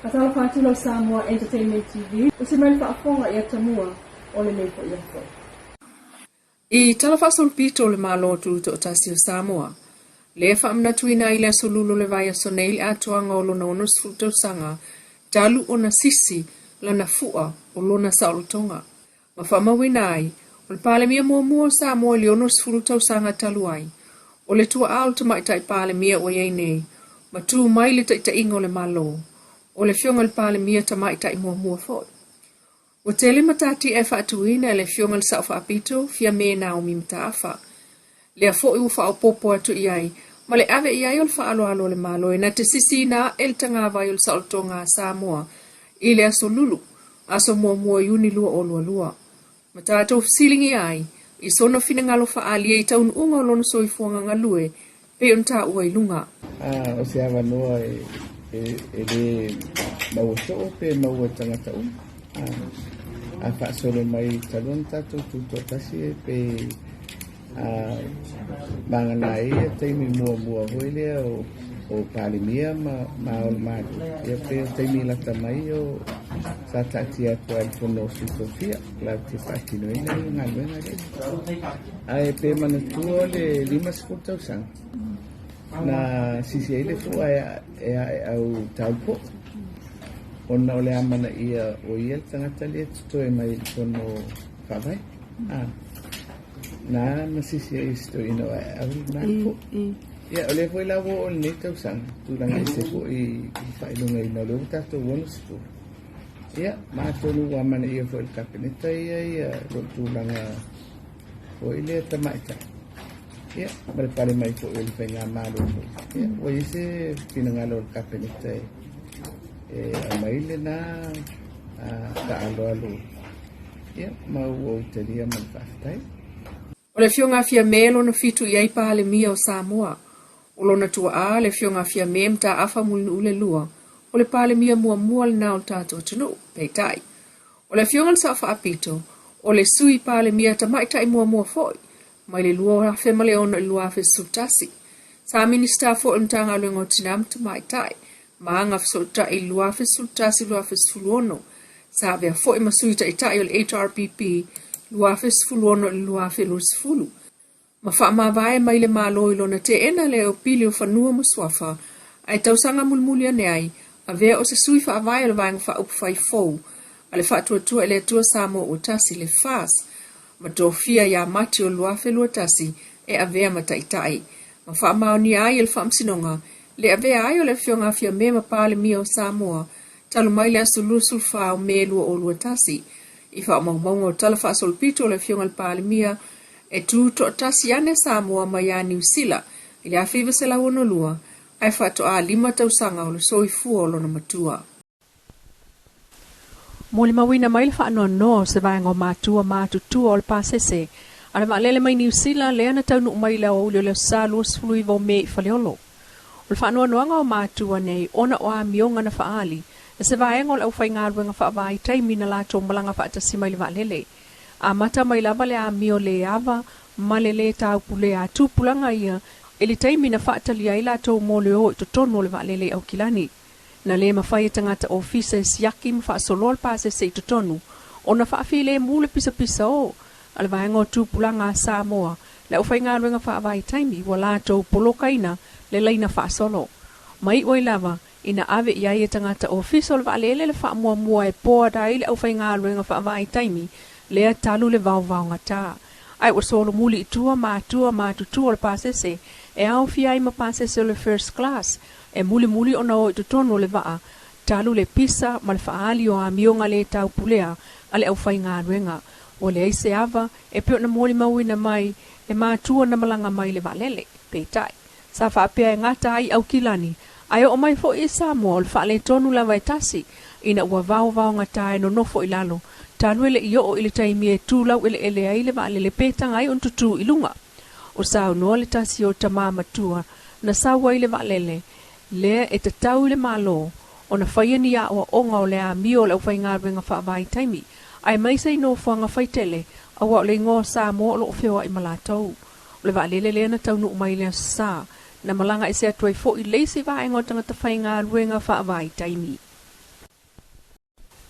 Katala Fatilo Samoa Entertainment TV, usimali whaafonga ia tamua o le meipo ia fo. I talafasol pito le malo tu to tasio Samoa. Le whaamna tuina i le solulu le vaya soneil atoanga o lona onus futo sanga, talu ona sisi lana fua o lona saulutonga. Ma whaamawina ai, o le pale mia mua Samoa le onus futo sanga talu ai. O le tua aal tamaitai pale mia o iei nei, ma tu mai le ta ingo le malo. O le fionga le pale mia tamaitai mua foi. O tele matati e whaatuina le fionga le saufa apito, fia me Naomi Mataafa. Le afo i ufa o popo atu iai, ma le ave iai o le whaalo le malo e na te sisi na el tanga vai o le saulutonga Samoa, i le aso lulu, aso mua iuni lua o lua. Matato silingi ai, i sona fina ngalo whaalia i taun unga o lono soifuanga ngalue, pe unta ua i lunga. O se awa noa e le maua soo pe maua tangata u. A whaasolo mai talon tato tuto tasi pe mangana e teimi mua hoi lea o palimia ma o matu. Ia pe o teimi lata mai o sa tatia kua i fono sutofia, la te whaakino ina i ngā luenga le. A e pe manatua le 5 sang. Na sisi ele fua e au taupo. Ona o le amana ia o ia tangata le tuto e mai fono whawai. Na sisi e isto ino au nāpo. Ia o le fwoi lawo o le netau sang. Tūranga i se fo i whailunga ino leo tato wonu sifu. Ia, mātonu o amana ia fo i kapeneta ia tūranga fo i lea tamaitai. Ia, mare pare mai fo i le whainga mālo. Ia, o i se pinangalo le kapeneta a maile na ka alo. Ia, mau o teria man whaftai. O le fionga fia melo na fitu iai pale mia o Samoa. O lona tua a le fionga fia me mta afa mulinu ule lua. O le pale mia mua le nao tato tunu, peitai. O le fionga sa fa apito, o le sui pale mia tamaitai mua foi. Mai le lua hafe male ono lua hafe sutasi. Sa minista fo ntanga luengo tinam tamaitai. Maanga fsota i lua hafe sutasi lua hafe sfuluono. Sa vea fo ima sui ta itai o le HRPP, lua hafe sfuluono i lua hafe lua sfulu. Ma wha mawai mai le malo i lona te ena le o pili o whanua muswafa, ai tausanga mulmuli ane ai, a vea o se sui wha awai o le vaenga wha upwhai fau, a le wha tua ele tua Samoa o tasi le fas, ma dofia ya mati o luafe lua tasi, e a vea mataitai. Ma wha maoni ai el whamsinonga, le a vea ai o le fionga fia me ma pale mia o Samoa, talu mai le asu lusul wha o me lua o lua tasi, i wha maunga o tala wha solpito o le fionga le pale mia, e tu to tasi ane Samoa mai a New Zealand, i le awhiva se la wono lua, ai whato a 5 tausanga o le soifua o lona matua. Mo le mawina mai le whaanoa no se vaenga o matua matutua o le pasese, ana maalele mai New Zealand le ana taunu mai le o le sa luas flui vo me i whaleolo. O le whaanoa noanga o matua nei, ona o a mionga na whaali, e se vaenga o le au whaingaruenga whaavai taimi na lato malanga whaatasi mai le valele. A mata mai lava le a mio le ava, malele tau pule a tupulanga ia, e le taimi na whaatali ai lato mo le o i totono le valele au kilani. Na le mawhai tangata ofisa siaki mwha solol pase se i totonu, o na whaafile mule pisa o, ale vaenga o tupulanga Samoa, le ufai ngā ruenga whaavai taimi, wa lato polokaina le leina wha solo. Mai oi lava, ina ave iai e tangata ofisa le valele le wha mua e poa dai le ufai ngā ruenga whaavai taimi, lea talu le vau ngata. Ai wa solo muli itua matutua le pasese, e au fiai ma pasese le first class, e muli ona o itotono le vaa, talu le pisa ma le faali o a mionga le tau pulea, ale au fai ngā ruenga. O le eise ava, e peo na moli mawina mai, e matua na malanga mai le valele, peitai. Sa whaapea e ngata ai au kilani, ai o mai fo i Samoa, le faale tonu la vaitasi, ina ua vau ngata e no nofo i lalo, tanu ele i o ili taimi e tūlau ele ai le vale le petanga ai on tutu ilunga. O sao noa le tasi o tamama tua, na sawa i le valele, le e te tau le malo, o na whaiani a o onga o le a mio le au whai ngā renga whaavai taimi, ai mai sei no whanga whaitele, a wa le ngō Samoa o lo whiwa i malatou. O le valele le na tau nu mai le sa, na malanga i se atua i fo i leisi vaenga o tangata whai ngā renga whaavai taimi.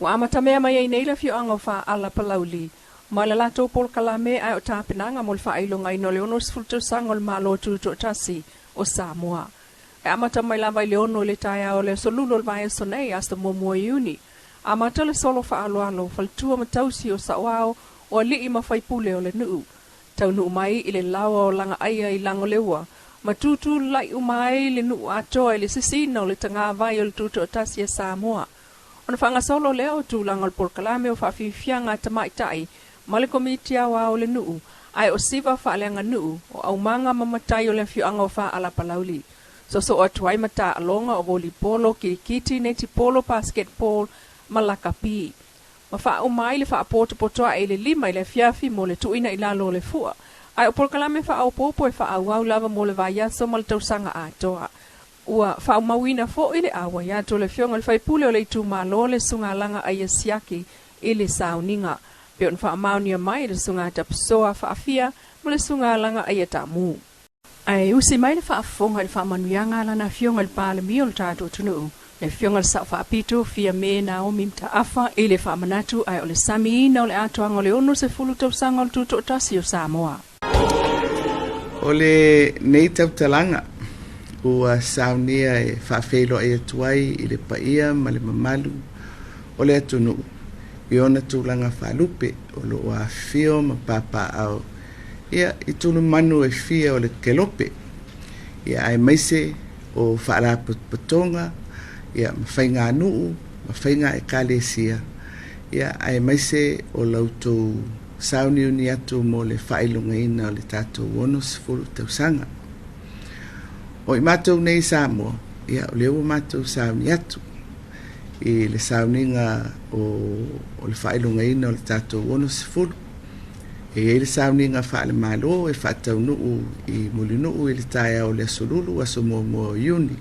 Ua amata mea mai ai nei le fio anga o wha ala palauli. Mai le lato pol kalame ai o tāpenanga mo le wha ailonga ino le ono sifultu sangol malo tuto tasi o Samoa. E amata mai lava i le ono le taia o le solulo le vai sonei asta mua iuni. Amata le solo wha alo faltua matausi o sawao o li i mawhaipule o le nuu. Tau nuu mai i le lawa o langa aia i lango leua. Matutu lai umai le nuu atoa i le sisina o le tanga vai o le tuto tasi e Samoa. Ona whanga solo leo tu lango le porkalame o whawhiwhianga tamaitai ma le komiti awa o le nuu ai o siva whaaleanga nuu o au manga mamatai o le whianga o wha ala palauli. So o tuai mata alonga o volleyball, kirikiti, netipolo, basketball, malaka pi. Ma wha o mai le wha potoa e le lima i le fiafi mo le tuina i lalo le fua. Ai o porkalame wha au popo e wha au au lava mo le vaiaso ma le tausanga atoa. Ua wha mawina fo i le awa ya to le fionga le whaipule o le itu malo le sunga langa ai siaki i le sauninga. Pe on wha maunia mai le sunga tapsoa wha afia mo le sunga langa ai tamu. Ai usi mai le whaafonga le whaamanuianga lana fionga le pāle mio le tātou tunu. Le fionga le sa whaapito fia me na o mimta afa e le whaamanatu ai o le sami ina o le atoanga o le ono se fulu tausanga o le tuto tasi o Samoa. O le nei tautalanga ua saunia e whaafeilo e atuai i le paia ma le mamalu o le atunu. I ona tūlanga whaalupe o lo a fio ma papa au. Ia i tunu manu e fia o le kelope. Ia ai maise o whaara patonga. Ia mawhainga nuu, mawhainga e kalesia. Ia ai maise o lautou sauni uni atu mo le whailunga ina o le tātou ono sifuru tausanga. O i mātou nei Samoa, ia o leo mātou sauni atu. I le sauninga o le whailunga ina o le tātou ono sifuru. E le sauninga whaale malo e whaatau nuu i muli nuu i le taia o le asolulu aso mo iuni.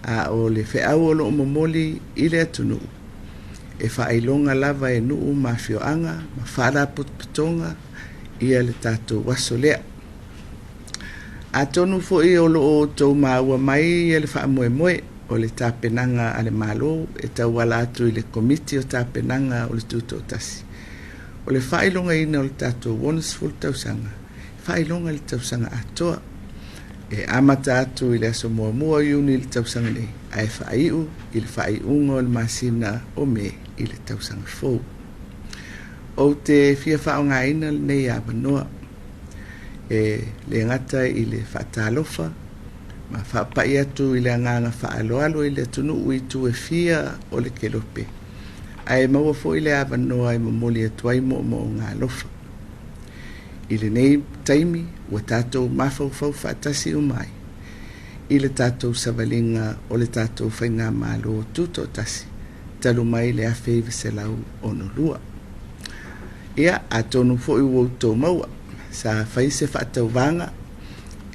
A o le whiau o loo momoli i le atu nuu. E whailonga lava e nuu ma whioanga, ma whaara putonga ia le tātou waso lea. A tonu fo i o loo tau maua mai i le whaamoe o le tāpenanga a le malo e tau wala atu i le komiti o tāpenanga o le tuto tasi. O le whailonga ina o le tātou wonusful tausanga. Whailonga le tausanga atoa. E amata atu i le aso mua iuni le tausanga nei. Ai whaiu i le whaiunga o le masina o me i le tausanga fau. O te fia whaonga ina nei a manoa. E le ngata i le whaatalofa. Ma whaapai atu i le anganga whaaloalo i le tunu ui tu e fia o le kelope. Ai maua fo i le avanoa i mamoli atuai mo ngā lofa. I le nei taimi, ua tātou mawhauwhau whaatasi o mai. I le tātou savalinga o le tātou whainga malo tuto tasi. Talu mai le awheive se lau ono lua. Ia a tonu fo i wautou maua. Sa whaise whaatau vanga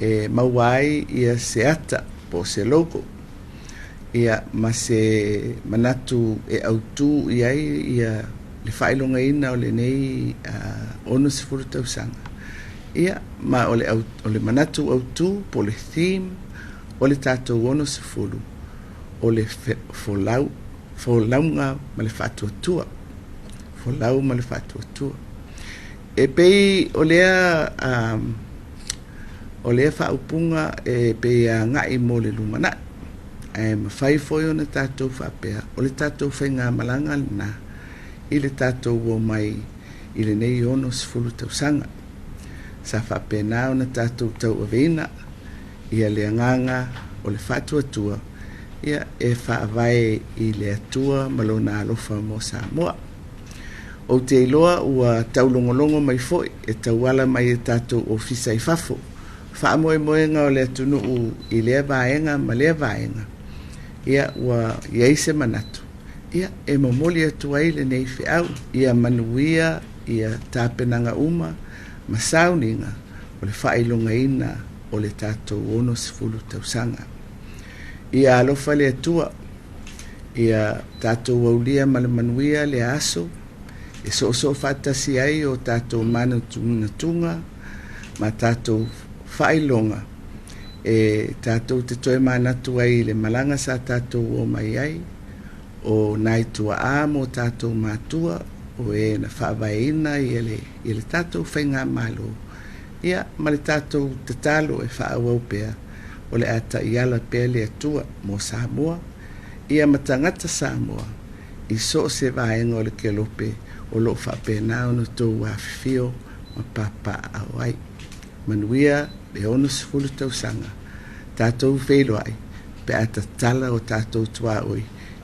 e mauai ia se ata po se logo. Ia ma se manatu e autu ia le whailonga ina o le nei ono se furu tausanga. Ia ma o le manatu autu po le theme o le tātou ono se furu o le folaunga ma le whatuatua. Folau ma le whatuatua. E pei o lea whaupunga e pei a ngai mo le lumana. E mawhai foi o na tātou whapea, o le tātou whainga malanga na, i le tātou o mai, i le nei ono sifuru tausanga. Sa whapea nā o na tātou tau aveina, ia le anganga o le whatuatua, ia e whaavai i le atua malona alofa mo Samoa. O te iloa ua taulongolongo mai foi, e tauala mai e tātou o fisa i fafo. Whaamoemoenga o le atunu i lea vaenga ma lea vaenga. Ia ua iaise manatu. Ia e mamoli atu ai le nei whiau. Ia manuia, ia tāpenanga uma, ma sauninga o le whailonga ina o le tātou ono sifulu tausanga. Ia alofa le atua. Ia tātou aulia ma le manuia le aso. E so whatasi ai o tātou mana tunga, ma tātou whailonga. E tātou te toi manatu ai le malanga sa tātou o mai ai, o nai tua a mo tātou mātua o e na whaavaina i le tātou whainga malo. Ia, ma le tātou te talo e whaawau pēr o le ata i ala pēr le atua mo Samoa. Ia matangata Samoa i so se vaenga o le kelope o lo whapena ono tō whawhio ma papa awai. Manuia le ono sifulu tausanga tātou whelo ai pe ata tala o tātou tua oi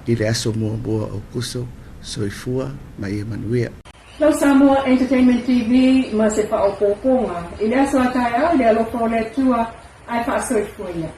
i le aso mua o kuso soifua mai e manuia. Lau Samoa Entertainment TV ma se whaopoponga. I le aso ataya, le alofa o le tua ai wha soifua ia.